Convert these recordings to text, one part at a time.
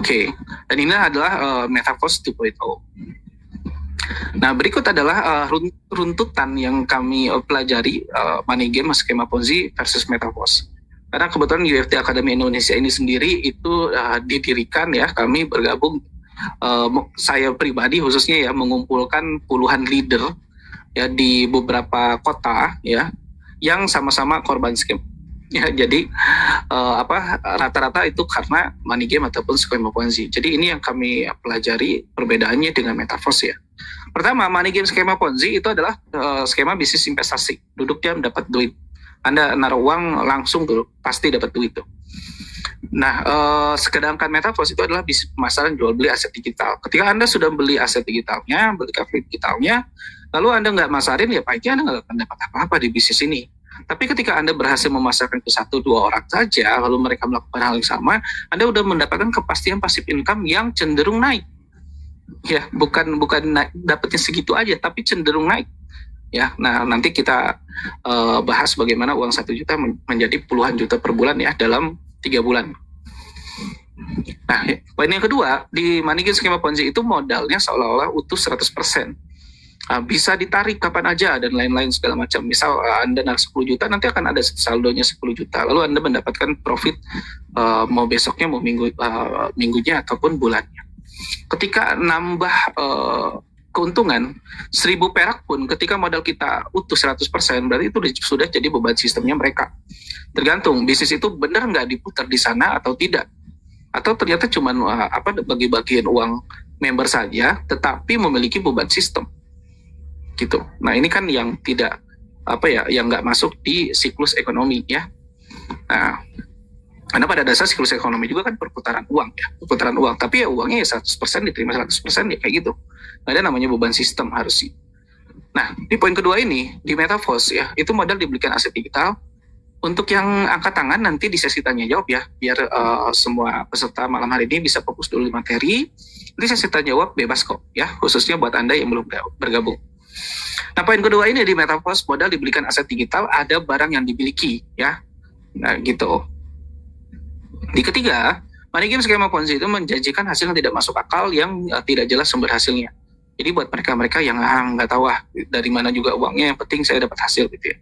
Oke. Dan ini adalah Metaverse 2.0. Nah, berikut adalah runtutan yang kami pelajari money game, skema Ponzi versus Metaverse. Karena kebetulan UFT Academy Indonesia ini sendiri itu didirikan ya, kami bergabung, saya pribadi khususnya ya, mengumpulkan puluhan leader ya di beberapa kota ya, yang sama-sama korban scam. Ya, jadi rata-rata itu karena money game ataupun skema Ponzi. Jadi ini yang kami pelajari perbedaannya dengan Metaverse ya. Pertama, money game skema Ponzi itu adalah skema bisnis investasi. Duduk diam dapat duit. Anda naruh uang langsung tuh pasti dapat duit tuh. Nah, sedangkan Metaverse itu adalah bisnis pemasaran jual beli aset digital. Ketika Anda sudah beli aset digitalnya, beli kafe digitalnya, lalu Anda nggak masarin, ya pasti Anda nggak akan dapat apa-apa di bisnis ini. Tapi ketika Anda berhasil memasarkan ke 1-2 orang saja, lalu mereka melakukan hal yang sama, Anda udah mendapatkan kepastian passive income yang cenderung naik. Ya, bukan naik, dapatnya segitu aja, tapi cenderung naik. Ya, nah nanti kita bahas bagaimana uang 1 juta menjadi puluhan juta per bulan ya dalam 3 bulan. Nah, poin yang kedua, di money game skema Ponzi itu modalnya seolah-olah utuh 100%. Bisa ditarik kapan aja dan lain-lain segala macam. Misal Anda naruh 10 juta, nanti akan ada saldonya 10 juta. Lalu Anda mendapatkan profit mau besoknya, mau minggunya ataupun bulannya. Ketika nambah keuntungan 1.000 perak pun, ketika modal kita utuh 100%, berarti itu sudah jadi beban sistemnya mereka. Tergantung bisnis itu benar nggak diputar di sana atau tidak, atau ternyata cuma bagi-bagian uang member saja, tetapi memiliki beban sistem, gitu. Nah ini kan yang tidak yang nggak masuk di siklus ekonomi ya. Nah, karena pada dasar siklus ekonomi juga kan perputaran uang ya, perputaran uang. Tapi ya uangnya ya 100% diterima 100% ya kayak gitu. Nggak ada namanya beban sistem harus sih. Nah, di poin kedua ini, di Metaverse ya, itu modal dibelikan aset digital. Untuk yang angkat tangan nanti di sesi tanya jawab ya, biar semua peserta malam hari ini bisa fokus dulu di materi. Nanti sesi tanya jawab bebas kok ya, khususnya buat Anda yang belum bergabung. Nah, poin kedua ini di Metaverse, modal dibelikan aset digital, ada barang yang dimiliki ya. Nah, gitu. Di ketiga, money game skema Ponzi itu menjanjikan hasil yang tidak masuk akal, yang tidak jelas sumber hasilnya. Jadi buat mereka-mereka yang nggak tahu dari mana juga uangnya, yang penting saya dapat hasil gitu ya.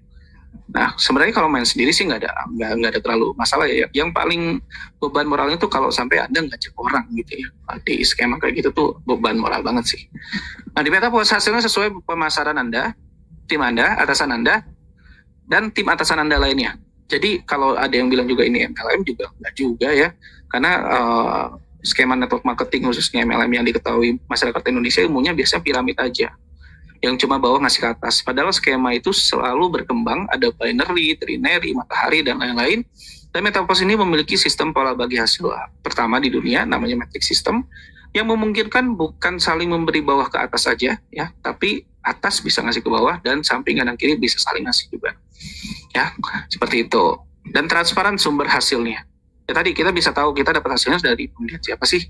Nah, sebenarnya kalau main sendiri sih nggak ada terlalu masalah ya. Yang paling beban moralnya tuh kalau sampai Anda ngajak orang gitu ya. Di skema kayak gitu tuh beban moral banget sih. Nah, di Metaverse hasilnya sesuai pemasaran Anda, tim Anda, atasan Anda, dan tim atasan Anda lainnya. Jadi kalau ada yang bilang juga ini MLM, juga enggak juga ya. Karena skema network marketing khususnya MLM yang diketahui masyarakat Indonesia umumnya biasanya piramid aja, yang cuma bawah ngasih ke atas. Padahal skema itu selalu berkembang, ada binary, trinary, matahari, dan lain-lain. Dan Metaverse ini memiliki sistem pola bagi hasil pertama di dunia, namanya matrix system, yang memungkinkan bukan saling memberi bawah ke atas saja, ya, tapi atas bisa ngasih ke bawah, dan samping kanan kiri bisa saling ngasih juga. Ya, seperti itu. Dan transparan sumber hasilnya. Ya tadi kita bisa tahu kita dapat hasilnya dari pembelian siapa sih,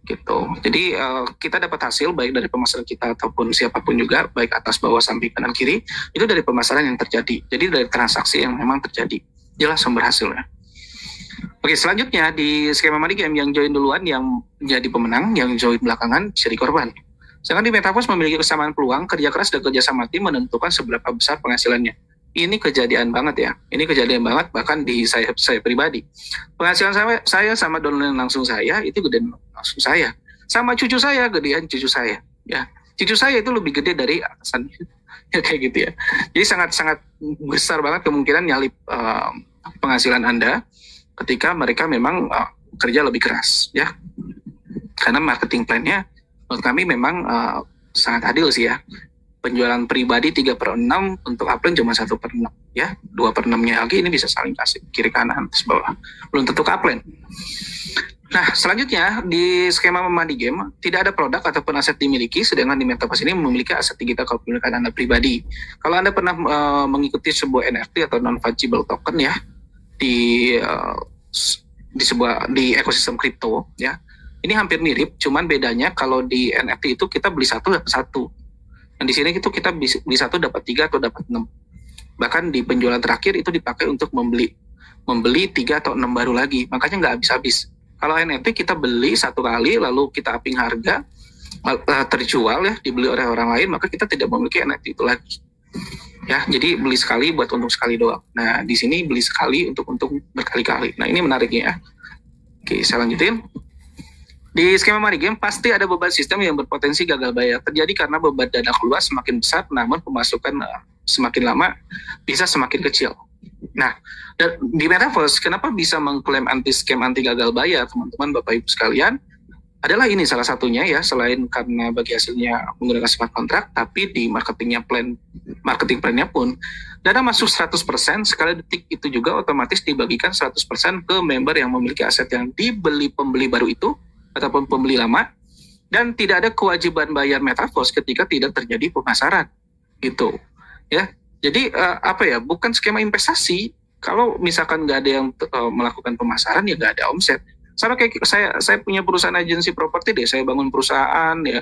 gitu. Jadi kita dapat hasil baik dari pemasaran kita ataupun siapapun juga, baik atas, bawah, samping, kanan, kiri, itu dari pemasaran yang terjadi. Jadi dari transaksi yang memang terjadi. Jelas sumber hasilnya. Oke, selanjutnya di skema money game, yang join duluan yang jadi pemenang, yang join belakangan jadi korban. Sedangkan di Metaverse memiliki kesamaan peluang, kerja keras dan kerja sama tim menentukan seberapa besar penghasilannya. Ini kejadian banget ya. Ini kejadian banget bahkan di saya pribadi. Penghasilan saya sama downline langsung saya itu gedean langsung saya. Sama cucu saya gedean cucu saya. Ya, cucu saya itu lebih gede dari atasan. Ya kayak gitu ya. Jadi sangat besar banget kemungkinan nyalip penghasilan Anda ketika mereka memang kerja lebih keras ya. Karena marketing plan-nya menurut kami memang sangat adil sih ya. Penjualan pribadi 3/6, untuk upline cuma 1/6 ya. 2/6-nya lagi ini bisa saling kasih kiri kanan atas bawah. Belum tentu upline. Nah, selanjutnya di skema money game tidak ada produk ataupun aset dimiliki, sedangkan di Metaverse ini memiliki aset digital kepemilikan Anda pribadi. Kalau Anda pernah mengikuti sebuah NFT atau non fungible token ya di ekosistem kripto ya. Ini hampir mirip, cuman bedanya kalau di NFT itu kita beli satu dapat satu. Dan di sini itu kita beli satu dapat 3 atau dapat 6. Bahkan di penjualan terakhir itu dipakai untuk membeli 3 atau 6 baru lagi. Makanya nggak habis-habis. Kalau NFT kita beli satu kali lalu kita upping harga, terjual ya, dibeli oleh orang lain, maka kita tidak memiliki NFT itu lagi. Ya, jadi beli sekali buat untung sekali doang. Nah, di sini beli sekali untuk untung berkali-kali. Nah, ini menariknya ya. Oke, saya lanjutin. Di skema money game pasti ada beban sistem yang berpotensi gagal bayar. Terjadi karena beban dana keluar semakin besar, namun pemasukan semakin lama bisa semakin kecil. Nah, di Metaverse, kenapa bisa mengklaim anti-scam, anti-gagal bayar, teman-teman, Bapak Ibu sekalian? Adalah ini salah satunya ya, selain karena bagi hasilnya menggunakan smart contract, tapi di marketing plan-nya pun, dana masuk 100%, sekali detik itu juga otomatis dibagikan 100% ke member yang memiliki aset yang dibeli pembeli baru itu, ataupun pembeli lama, dan tidak ada kewajiban bayar Metaverse ketika tidak terjadi pemasaran gitu ya. Jadi bukan skema investasi. Kalau misalkan nggak ada yang melakukan pemasaran, ya nggak ada omset. Sama kayak saya punya perusahaan agensi properti deh, saya bangun perusahaan ya,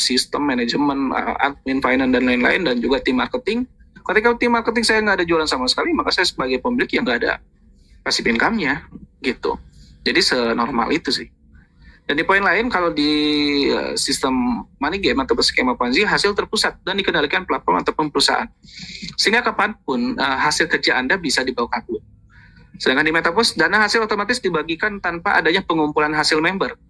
sistem manajemen, admin, finance dan lain-lain, dan juga tim marketing. Ketika tim marketing saya nggak ada jualan sama sekali, maka saya sebagai pemilik yang nggak ada passive income-nya gitu. Jadi senormal itu sih. Dan di poin lain, kalau di sistem money game atau skema Ponzi, hasil terpusat dan dikendalikan platform ataupun perusahaan. Sehingga kapanpun hasil kerja Anda bisa dibawa kabur. Sedangkan di Metaverse, dana hasil otomatis dibagikan tanpa adanya pengumpulan hasil member.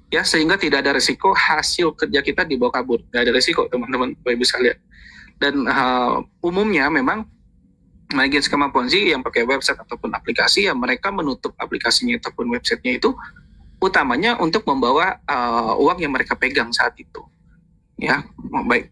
Ya, sehingga tidak ada risiko hasil kerja kita dibawa kabur. Tidak ada risiko, teman-teman, Bapak Ibu sekalian. Dan umumnya memang money game skema Ponzi yang pakai website ataupun aplikasi, ya mereka menutup aplikasinya ataupun websitenya itu utamanya untuk membawa uang yang mereka pegang saat itu. Ya, baik.